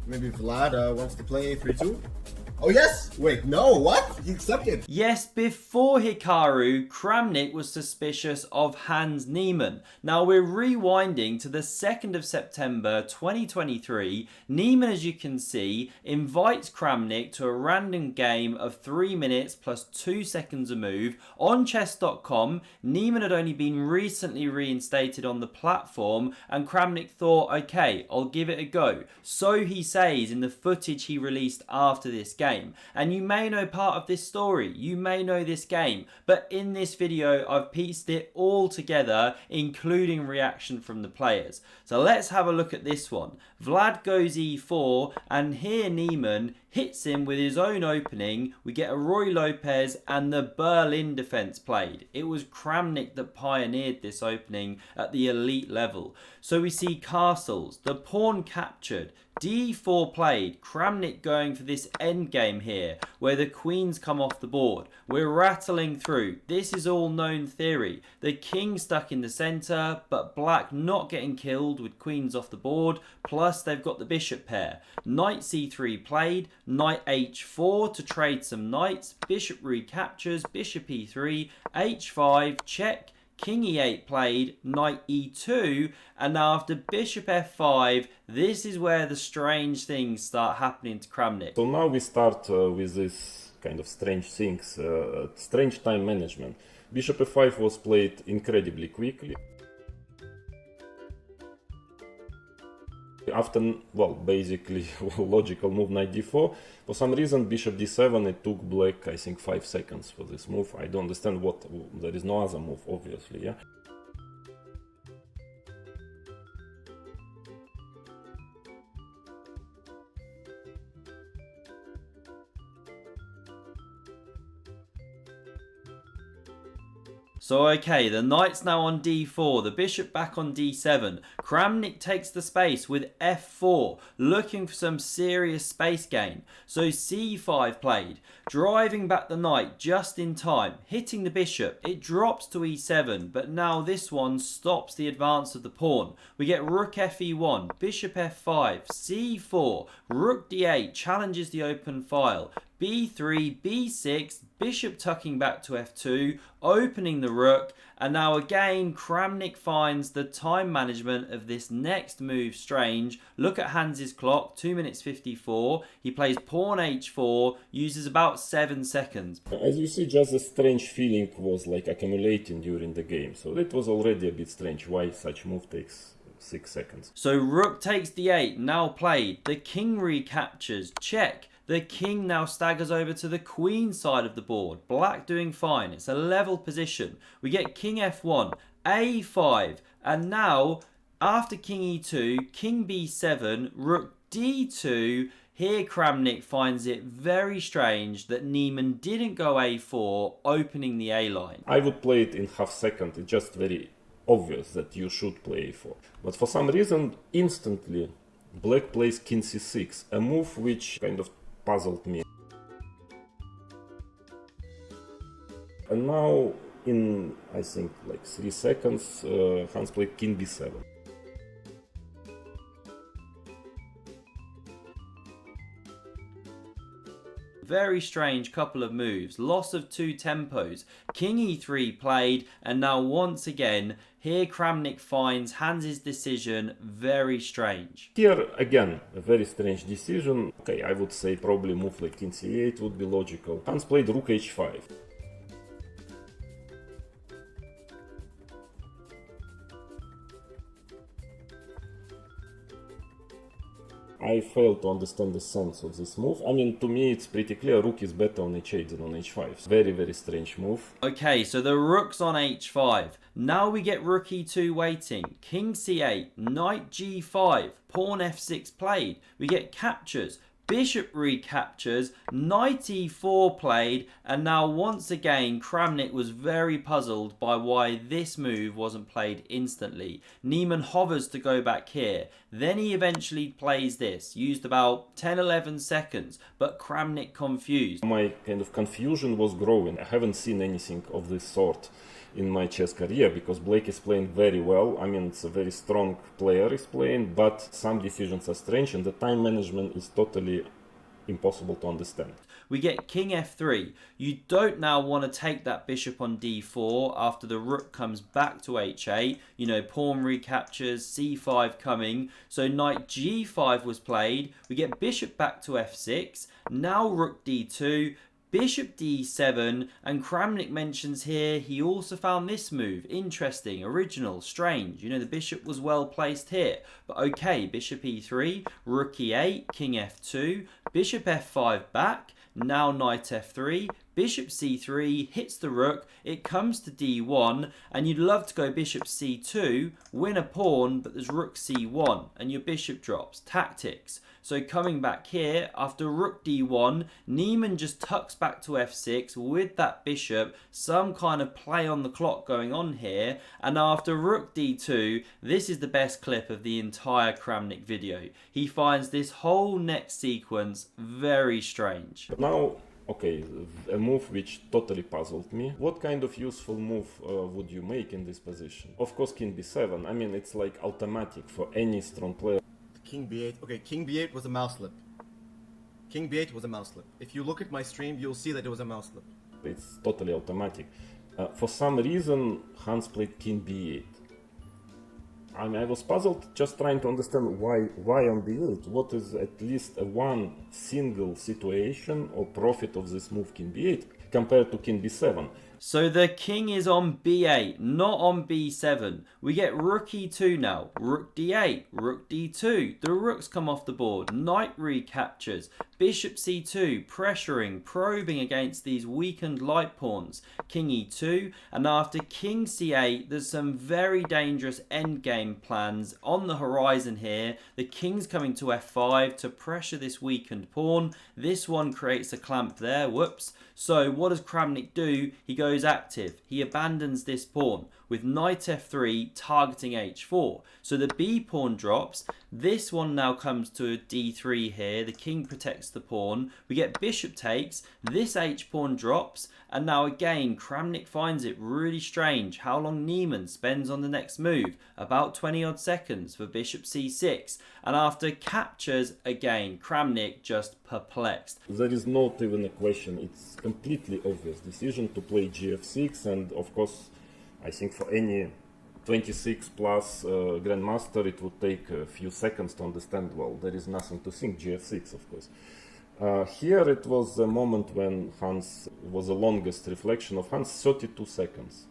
Maybe Vlad wants to play 3-2. Oh yes! Wait, no, what? He accepted. Yes, before Hikaru, Kramnik was suspicious of Hans Niemann. Now we're rewinding to the 2nd of September 2023. Niemann, as you can see, invites Kramnik to a random game of 3 minutes plus 2 seconds a move. On chess.com, Niemann had only been recently reinstated on the platform, and Kramnik thought, okay, I'll give it a go. So he says in the footage he released after this game. And you may know part of this story, you may know this game, but in this video I've pieced it all together, including reaction from the players. So let's have a look at this one. Vlad goes e4, and here Niemann hits him with his own opening. We get a Roy Lopez and the Berlin defense played. It was Kramnik that pioneered this opening at the elite level. So we see castles, the pawn captured, d4 played, Kramnik going for this endgame here, where the queens come off the board. We're rattling through. This is all known theory. The king stuck in the centre, but black not getting killed with queens off the board, plus they've got the bishop pair. Knight c3 played, knight h4 to trade some knights, bishop recaptures, bishop e3, h5, check, king e8 played, knight e2, and now after bishop f5, this is where the strange things start happening to Kramnik. So now we start with this kind of strange things, strange time management. Bishop f5 was played incredibly quickly. After, well, basically logical move knight d4, for some reason bishop d7, it took black, I think, 5 seconds for this move. I don't understand what, there is no other move, obviously, yeah. So okay, the knight's now on d4, the bishop back on d7. Kramnik takes the space with f4, looking for some serious space gain. So c5 played, driving back the knight just in time, hitting the bishop. It drops to e7, but now this one stops the advance of the pawn. We get rook fe1, bishop f5, c4, rook d8 challenges the open file. b3, b6, bishop tucking back to f2, opening the rook, and now again Kramnik finds the time management of this next move strange. Look at Hans's clock, 2 minutes 54, he plays pawn h4, uses about 7 seconds. As you see, just a strange feeling was like accumulating during the game, so that was already a bit strange, why such move takes 6 seconds. So rook takes d8, now played, the king recaptures, check. The king now staggers over to the queen side of the board. Black doing fine. It's a level position. We get king f1, a5, and now after king e2, king b7, rook d2. Here Kramnik finds it very strange that Niemann didn't go a4, opening the a line. I would play it in half second. It's just very obvious that you should play a4. But for some reason, instantly, black plays king c6, a move which kind of puzzled me. And now in, I think, like 3 seconds, Hans played king b7. Very strange couple of moves, loss of 2 tempos, king e3 played, and now once again, here Kramnik finds Hans's decision very strange. Here again, a very strange decision. Okay, I would say probably move like king c8 would be logical. Hans played rook h5. I fail to understand the sense of this move. I mean, to me it's pretty clear, rook is better on h8 than on h5. Very, very strange move. Okay, so the rook's on h5. Now we get rook e2 waiting, king c8, knight g5, pawn f6 played. We get captures, bishop recaptures, knight e4 played, and now once again Kramnik was very puzzled by why this move wasn't played instantly. Niemann hovers to go back here, then he eventually plays this, used about 10-11 seconds, but Kramnik confused. My kind of confusion was growing. I haven't seen anything of this sort in my chess career, because Blake is playing very well. I mean, it's a very strong player is playing, but some decisions are strange and the time management is totally impossible to understand. We get king f3. You don't now want to take that bishop on d4 after the rook comes back to h8. You know, pawn recaptures, c5 coming. So knight g5 was played. We get bishop back to f6. Now rook d2. Bishop d7, and Kramnik mentions here he also found this move interesting, original, strange. You know, the bishop was well placed here. But okay, bishop e3, rook e8, king f2, bishop f5 back, now knight f3, bishop c3, hits the rook, it comes to d1, and you'd love to go bishop c2, win a pawn, but there's rook c1, and your bishop drops. Tactics. So coming back here, after rook d1, Niemann just tucks back to f6 with that bishop, some kind of play on the clock going on here, and after rook d2, this is the best clip of the entire Kramnik video. He finds this whole next sequence very strange. But now, okay, a move which totally puzzled me. What kind of useful move would you make in this position? Of course, king b7. I mean, it's like automatic for any strong player. King b8. Okay, king b8 was a mouse slip. King b8 was a mouse slip. If you look at my stream, you'll see that it was a mouse slip. It's totally automatic. For some reason, Hans played king b8. I mean, I was puzzled just trying to understand why on b8. What is at least a one single situation or profit of this move king b8 compared to king b7? So the king is on b8, not on b7. We get rook e2 now, rook d8, rook d2. The rooks come off the board, knight recaptures, bishop c2, pressuring, probing against these weakened light pawns, king e2, and after king c8, there's some very dangerous endgame plans on the horizon here. The king's coming to f5 to pressure this weakened pawn. This one creates a clamp there, whoops. So what does Kramnik do? He goes active. He abandons this pawn with knight f3 targeting h4. So the b pawn drops. This one now comes to a d3 here. The king protects the pawn. We get bishop takes. This h pawn drops. And now again, Kramnik finds it really strange how long Niemann spends on the next move. About 20 odd seconds for bishop c6. And after captures, again, Kramnik just perplexed. There is not even a question. It's completely obvious decision to play gf6, and of course, I think for any 26 plus grandmaster, it would take a few seconds to understand. Well, there is nothing to think. gf6, of course. Here it was the moment when Hans was the longest reflection of Hans, 32 seconds.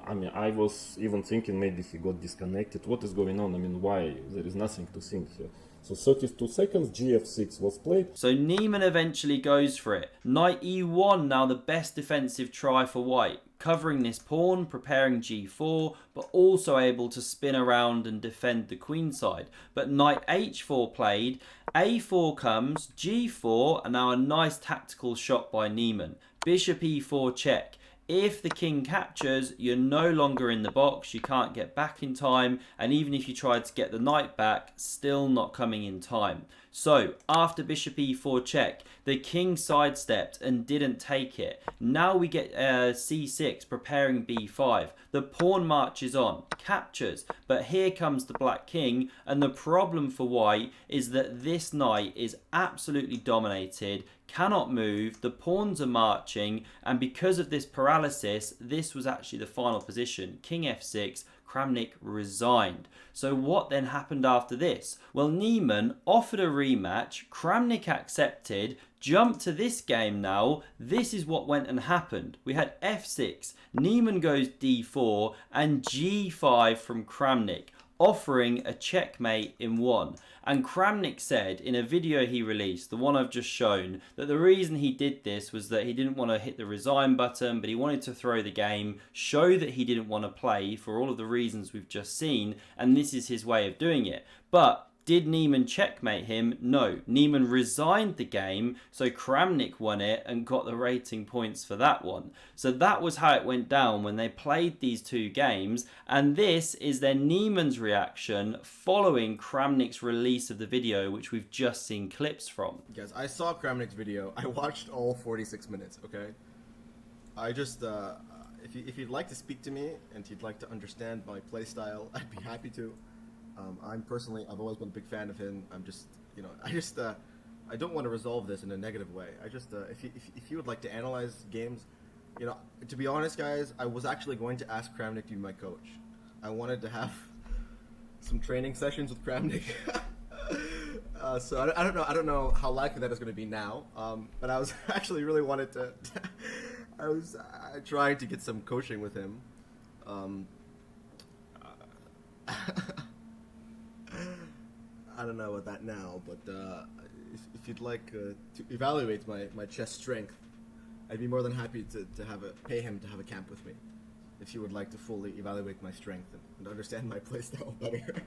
I mean, I was even thinking maybe he got disconnected. What is going on? I mean, why? There is nothing to think here. So 32 seconds, gf6 was played. So Niemann eventually goes for it. Knight e1, now the best defensive try for white. Covering this pawn, preparing g4, but also able to spin around and defend the queen side. But knight h4 played, a4 comes, g4, and now a nice tactical shot by Niemann. Bishop e4 check. If the king captures, you're no longer in the box, you can't get back in time, and even if you tried to get the knight back, still not coming in time. So, after bishop e4 check, the king sidestepped and didn't take it. Now we get c6, preparing b5. The pawn marches on, captures, but here comes the black king, and the problem for white is that this knight is absolutely dominated, cannot move, the pawns are marching, and because of this paralysis, this was actually the final position. King f6, Kramnik resigned. So what then happened after this? Well, Niemann offered a rematch, Kramnik accepted, jumped to this game now. This is what went and happened. We had f6, Niemann goes d4, and g5 from Kramnik, offering a checkmate in one. And Kramnik said in a video he released, the one I've just shown, that the reason he did this was that he didn't want to hit the resign button, but he wanted to throw the game, show that he didn't want to play for all of the reasons we've just seen, and this is his way of doing it. But did Niemann checkmate him? No. Niemann resigned the game, so Kramnik won it and got the rating points for that one. So that was how it went down when they played these two games, and this is then Niemann's reaction following Kramnik's release of the video, which we've just seen clips from. Guys, I saw Kramnik's video. I watched all 46 minutes, okay? I just, if you'd like to speak to me and you'd like to understand my play style, I'd be happy to. I've always been a big fan of him. I don't want to resolve this in a negative way. If you would like to analyze games, to be honest, guys, I was actually going to ask Kramnik to be my coach. I wanted to have some training sessions with Kramnik. So I don't know how likely that is going to be now. But I was actually really wanted to. I was trying to get some coaching with him. I don't know about that now, but if you'd like to evaluate my chess strength, I'd be more than happy to pay him to have a camp with me. If you would like to fully evaluate my strength and understand my playstyle better.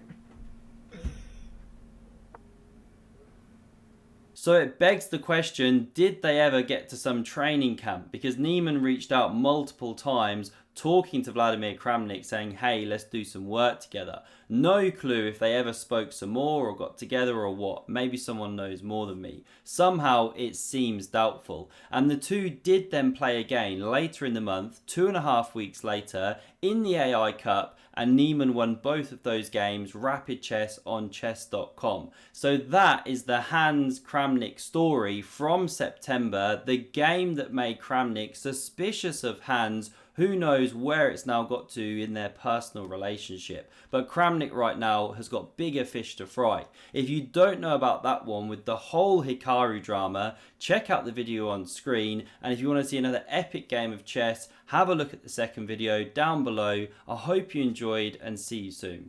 So it begs the question, did they ever get to some training camp? Because Niemann reached out multiple times talking to Vladimir Kramnik saying, hey, let's do some work together. No clue if they ever spoke some more or got together or what. Maybe someone knows more than me. Somehow it seems doubtful. And the two did then play again later in the month, 2.5 weeks later, in the AI Cup, and Niemann won both of those games, rapid chess on chess.com. So that is the Hans Kramnik story from September, the game that made Kramnik suspicious of Hans. Who knows where it's now got to in their personal relationship. But Kramnik right now has got bigger fish to fry. If you don't know about that one with the whole Hikaru drama, check out the video on screen. And if you want to see another epic game of chess, have a look at the second video down below. I hope you enjoyed and see you soon.